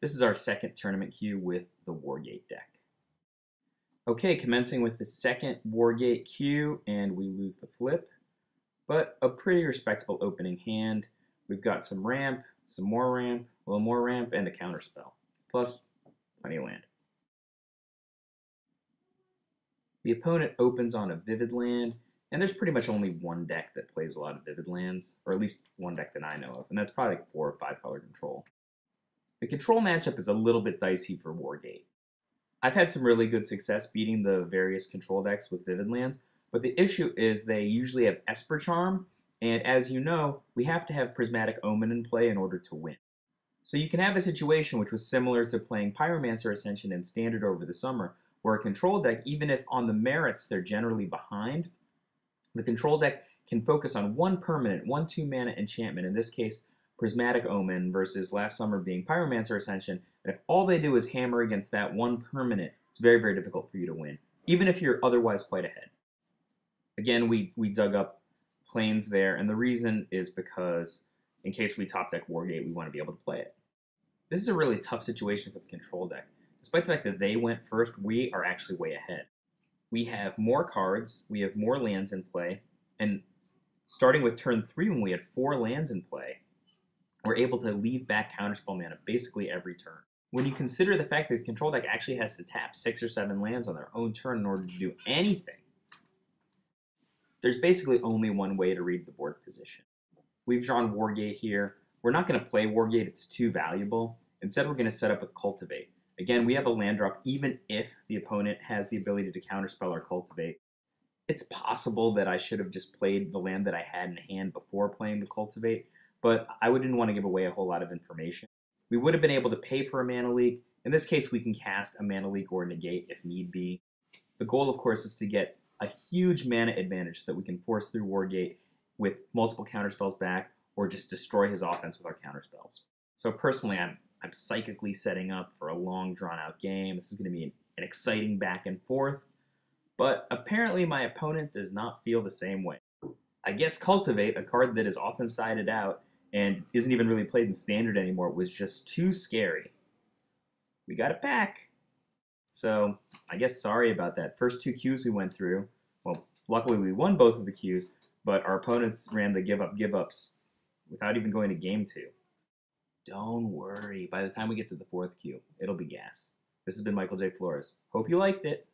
This is our second tournament queue with the Wargate deck. Okay, commencing with the second Wargate queue, and we lose the flip, but a pretty respectable opening hand. We've got some ramp, some more ramp, a little more ramp, and a counterspell, plus plenty of land. The opponent opens on a Vivid land, and there's pretty much only one deck that plays a lot of Vivid lands, or at least one deck that I know of, and that's probably like 4 or 5 color control. The control matchup is a little bit dicey for Wargate. I've had some really good success beating the various control decks with Vivid lands, but the issue is they usually have Esper Charm, and as you know, we have to have Prismatic Omen in play in order to win. So you can have a situation which was similar to playing Pyromancer Ascension in Standard over the summer, where a control deck, even if on the merits they're generally behind, the control deck can focus on one permanent, 1/2 mana enchantment, in this case Prismatic Omen, versus last summer being Pyromancer Ascension, and if all they do is hammer against that one permanent, it's very, very difficult for you to win, even if you're otherwise quite ahead. Again, we dug up Plains there, and the reason is because in case we top deck Wargate, we want to be able to play it. This is a really tough situation for the control deck. Despite the fact that they went first, we are actually way ahead. We have more cards, we have more lands in play, and starting with turn 3 when we had 4 lands in play, we're able to leave back counterspell mana basically every turn. When you consider the fact that the control deck actually has to tap 6 or 7 lands on their own turn in order to do anything, there's basically only one way to read the board position. We've drawn Wargate here. We're not going to play Wargate, it's too valuable. Instead, we're going to set up with Cultivate. Again, we have a land drop even if the opponent has the ability to counterspell or Cultivate. It's possible that I should have just played the land that I had in hand before playing the Cultivate, but I didn't want to give away a whole lot of information. We would have been able to pay for a mana leak. In this case, we can cast a mana leak or negate if need be. The goal, of course, is to get a huge mana advantage so that we can force through Wargate with multiple counterspells back, or just destroy his offense with our counterspells. So personally, I'm psychically setting up for a long, drawn-out game. This is going to be an exciting back and forth, but apparently my opponent does not feel the same way. I guess Cultivate, a card that is often sided out and isn't even really played in Standard anymore, was just too scary. We got it back. So I guess sorry about that. First 2 queues we went through, well, luckily we won both of the queues, but our opponents ran the give-ups without even going to game 2. Don't worry, by the time we get to the 4th queue, it'll be gas. This has been Michael J. Flores. Hope you liked it.